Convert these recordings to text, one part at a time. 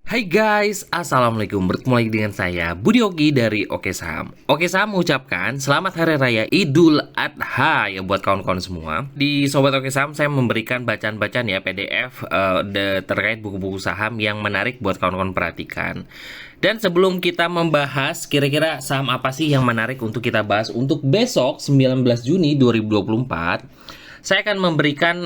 Hai guys, Assalamualaikum. Bertemu lagi dengan saya Budi Ogi dari Oke Saham. Oke Saham mengucapkan Selamat Hari Raya Idul Adha ya buat kawan-kawan semua. Di Sobat Oke Saham saya memberikan bacaan-bacaan ya PDF terkait buku-buku saham yang menarik buat kawan-kawan perhatikan. Dan sebelum kita membahas kira-kira saham apa sih yang menarik untuk kita bahas untuk besok 19 Juni 2024, saya akan memberikan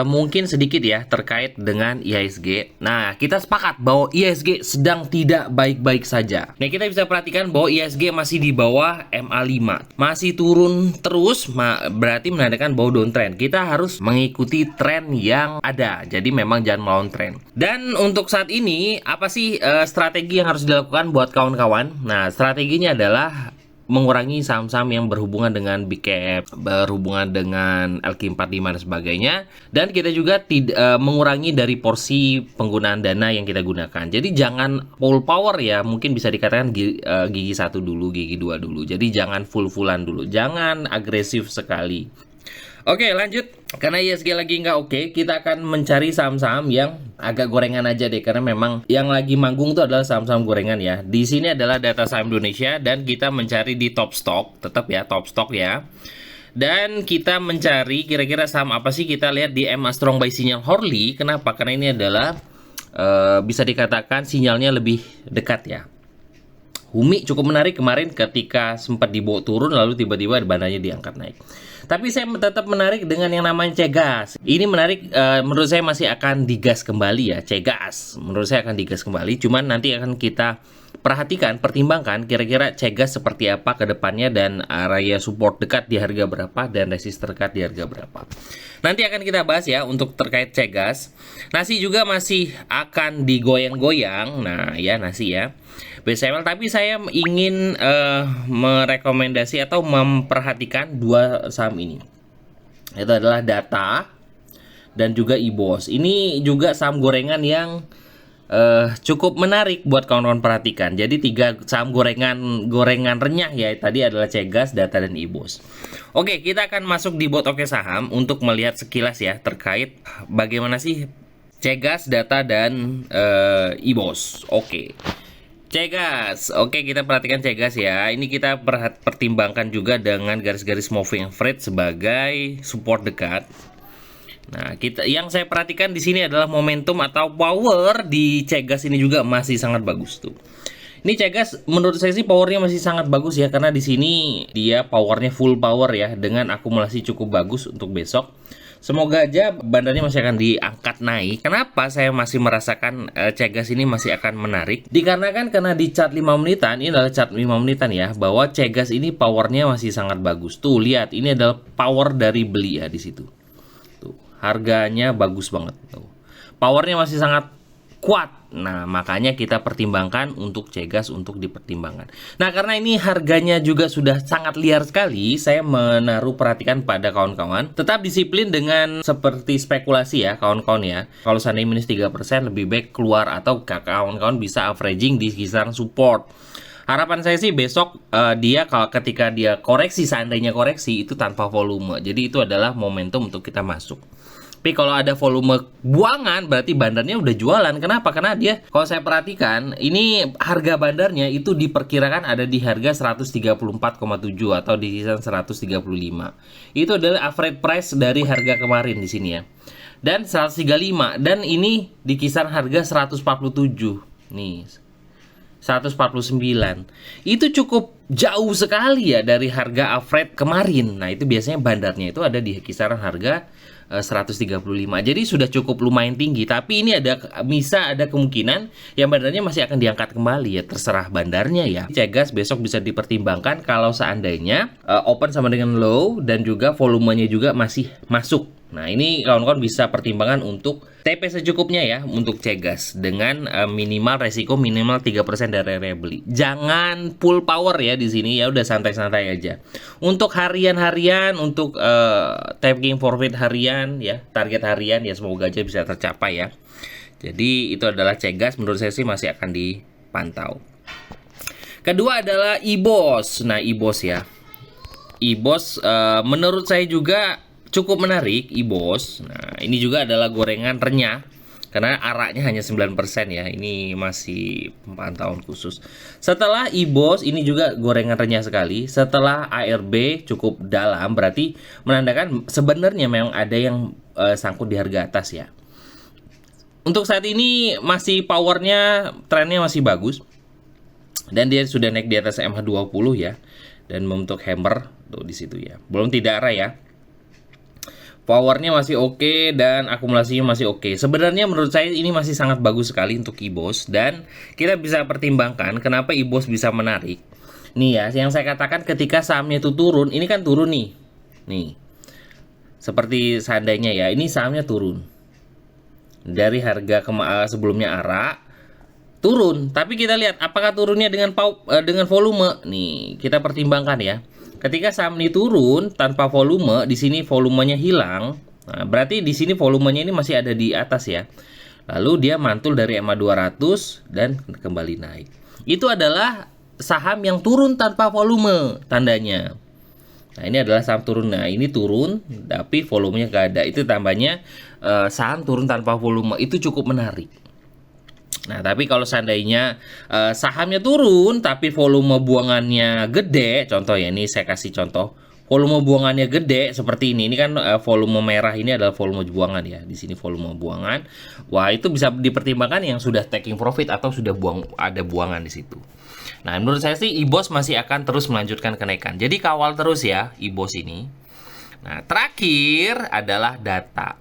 mungkin sedikit ya terkait dengan IHSG. Nah, kita sepakat bahwa IHSG sedang tidak baik-baik saja. Nah, kita bisa perhatikan bahwa IHSG masih di bawah MA5. Masih turun terus, berarti menandakan bahwa downtrend. Kita harus mengikuti tren yang ada. Jadi memang jangan melawan tren. Dan untuk saat ini, apa sih strategi yang harus dilakukan buat kawan-kawan? Nah, strateginya adalah mengurangi saham-saham yang berhubungan dengan big cap, berhubungan dengan LQ45 dan sebagainya, dan kita juga mengurangi dari porsi penggunaan dana yang kita gunakan. Jadi jangan full power ya, mungkin bisa dikatakan gigi 1 dulu, gigi 2 dulu. Jadi jangan full-fullan dulu, jangan agresif sekali. Oke, lanjut. Karena IHSG lagi nggak oke, kita akan mencari saham-saham yang agak gorengan aja deh. Karena memang yang lagi manggung itu adalah saham-saham gorengan ya. Di sini adalah data saham Indonesia dan kita mencari di top stock, tetap ya top stock ya. Dan kita mencari kira-kira saham apa sih, kita lihat di MA Strong by Sinyal Hourly. Kenapa? Karena ini adalah bisa dikatakan sinyalnya lebih dekat ya. Humi cukup menarik kemarin ketika sempat dibawa turun lalu tiba-tiba bandanya diangkat naik. Tapi saya tetap menarik dengan yang namanya Cegas. Ini menarik, menurut saya masih akan digas kembali ya, Cegas. Menurut saya akan digas kembali, cuman nanti akan kita perhatikan, pertimbangkan kira-kira Cegas seperti apa ke depannya dan area support dekat di harga berapa dan resist terdekat di harga berapa. Nanti akan kita bahas ya untuk terkait Cegas. Nasi juga masih akan digoyang-goyang. Nah, ya nasi ya. BCML, tapi saya ingin merekomendasi atau memperhatikan dua saham ini. Itu adalah Data dan juga IBOS. Ini juga saham gorengan yang cukup menarik buat kawan-kawan perhatikan. Jadi 3 saham gorengan renyah ya. Tadi adalah Cegas, Data dan IBOS. Oke, kita akan masuk di bot Oke Saham untuk melihat sekilas ya terkait bagaimana sih Cegas, Data dan IBOS. Oke. Cegas, oke kita perhatikan Cegas ya. Ini kita pertimbangkan juga dengan garis-garis moving average sebagai support dekat. Nah, yang saya perhatikan di sini adalah momentum atau power di Cegas ini juga masih sangat bagus tuh. Ini Cegas menurut saya sih powernya masih sangat bagus ya, karena di sini dia powernya full power ya dengan akumulasi cukup bagus untuk besok. Semoga aja bandarnya masih akan diangkat naik. Kenapa saya masih merasakan Cegas ini masih akan menarik? Dikarenakan karena di chart 5 menitan, ini adalah chart 5 menitan ya, bahwa Cegas ini powernya masih sangat bagus. Tuh, lihat, ini adalah power dari beli ya di situ. Tuh, harganya bagus banget tuh. Powernya masih sangat kuat. Nah, makanya kita pertimbangkan untuk Cegas untuk dipertimbangkan. Nah, karena ini harganya juga sudah sangat liar sekali, saya menaruh perhatikan pada kawan-kawan. Tetap disiplin dengan seperti spekulasi ya, kawan-kawan ya. Kalau seandainya minus 3%, lebih baik keluar atau kawan-kawan bisa averaging di kisaran support. Harapan saya sih besok dia ketika dia koreksi, seandainya koreksi itu tanpa volume. Jadi itu adalah momentum untuk kita masuk. Tapi kalau ada volume buangan berarti bandarnya udah jualan. Kenapa? Karena dia, kalau saya perhatikan, ini harga bandarnya itu diperkirakan ada di harga 134,7 atau di kisaran 135. Itu adalah average price dari harga kemarin di sini ya. Dan 135, dan ini di kisaran harga 147. Nih. 149. Itu cukup jauh sekali ya dari harga average kemarin. Nah, itu biasanya bandarnya itu ada di kisaran harga 135. Jadi sudah cukup lumayan tinggi, tapi ini bisa ada kemungkinan yang bandarnya masih akan diangkat kembali ya, terserah bandarnya ya. Cegas besok bisa dipertimbangkan kalau seandainya open sama dengan low dan juga volumenya juga masih masuk. Nah, ini kawan-kawan bisa pertimbangan untuk TP secukupnya ya untuk Cegas dengan minimal resiko minimal 3% dari area beli. Jangan full power ya di sini ya, udah santai-santai aja. Untuk harian-harian, untuk taking profit harian ya, target harian ya semoga aja bisa tercapai ya. Jadi itu adalah Cegas, menurut saya sih masih akan dipantau. Kedua adalah IBOS. Nah, IBOS ya. IBOS menurut saya juga cukup menarik IBOS. Nah, ini juga adalah gorengan renyah Karena araknya hanya 9% ya. Ini masih pantauan khusus. Setelah IBOS ini juga gorengan renyah sekali. Setelah ARB cukup dalam, berarti menandakan sebenarnya memang ada yang sangkut di harga atas ya. Untuk saat ini masih powernya, trennya masih bagus. Dan dia sudah naik di atas MH20 ya. Dan membentuk hammer tuh di situ ya. Belum tidak arah ya. Powernya masih oke dan akumulasinya masih oke. Sebenarnya menurut saya ini masih sangat bagus sekali untuk IBOS. Dan kita bisa pertimbangkan kenapa IBOS bisa menarik. Nih ya, yang saya katakan ketika sahamnya itu turun, ini kan turun nih. Nih, seperti seandainya ya, ini sahamnya turun. Dari harga sebelumnya ARA, turun. Tapi kita lihat apakah turunnya dengan volume. Nih, kita pertimbangkan ya. Ketika saham ini turun tanpa volume, di sini volumenya hilang. Nah, berarti di sini volumenya ini masih ada di atas ya. Lalu dia mantul dari EMA 200 dan kembali naik. Itu adalah saham yang turun tanpa volume tandanya. Nah, ini adalah saham turun. Nah, ini turun tapi volumenya gak ada. Itu tambahnya saham turun tanpa volume. Itu cukup menarik. Nah, tapi kalau seandainya sahamnya turun tapi volume buangannya gede, contoh ya, ini saya kasih contoh, volume buangannya gede seperti ini kan volume merah ini adalah volume buangan ya, di sini volume buangan. Wah, itu bisa dipertimbangkan yang sudah taking profit atau sudah ada buangan di situ. Nah, menurut saya sih IBOS masih akan terus melanjutkan kenaikan. Jadi kawal terus ya IBOS ini. Nah, terakhir adalah data.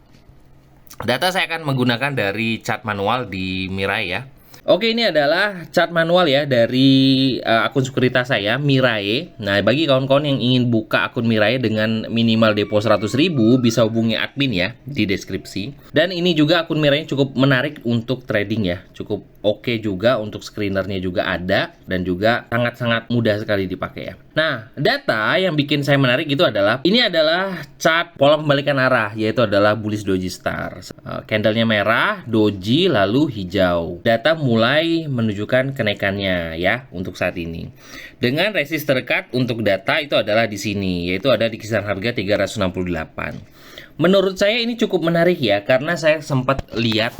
Data saya akan menggunakan dari chart manual di Mirai ya. Oke, ini adalah chart manual ya dari akun sekuritas saya, Mirai. Nah, bagi kawan-kawan yang ingin buka akun Mirai dengan minimal depo 100.000 bisa hubungi admin ya di deskripsi. Dan ini juga akun Mirai cukup menarik untuk trading ya. Cukup oke juga, untuk screenernya juga ada dan juga sangat-sangat mudah sekali dipakai ya. Nah, data yang bikin saya menarik itu adalah ini adalah chart pola pembalikan arah, yaitu adalah bullish doji star. Candlenya merah, doji lalu hijau. Data mulai menunjukkan kenaikannya ya untuk saat ini. Dengan resist terdekat untuk data itu adalah di sini, yaitu ada di kisaran harga 368. Menurut saya ini cukup menarik ya, karena saya sempat lihat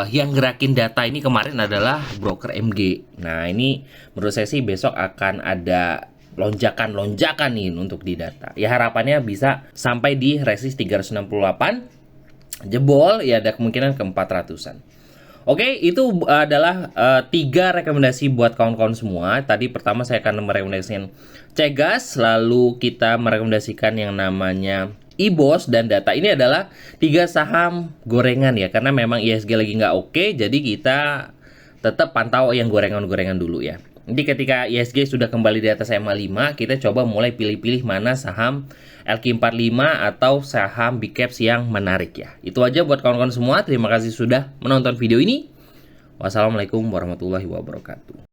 yang gerakin data ini kemarin adalah broker MG. Nah, ini menurut saya sih besok akan ada lonjakan-lonjakan nih untuk di data. Ya, harapannya bisa sampai di resist 368, jebol ya ada kemungkinan ke 400-an. Oke, itu adalah 3 rekomendasi buat kawan-kawan semua. Tadi pertama saya akan merekomendasikan Cegas, lalu kita merekomendasikan yang namanya IBOS dan data. Ini adalah 3 saham gorengan ya, karena memang ISG lagi nggak oke, jadi kita tetap pantau yang gorengan-gorengan dulu ya. Jadi ketika ISG sudah kembali di atas MA5, kita coba mulai pilih-pilih mana saham LQ45 atau saham big caps yang menarik ya. Itu aja buat kawan-kawan semua. Terima kasih sudah menonton video ini. Wassalamualaikum warahmatullahi wabarakatuh.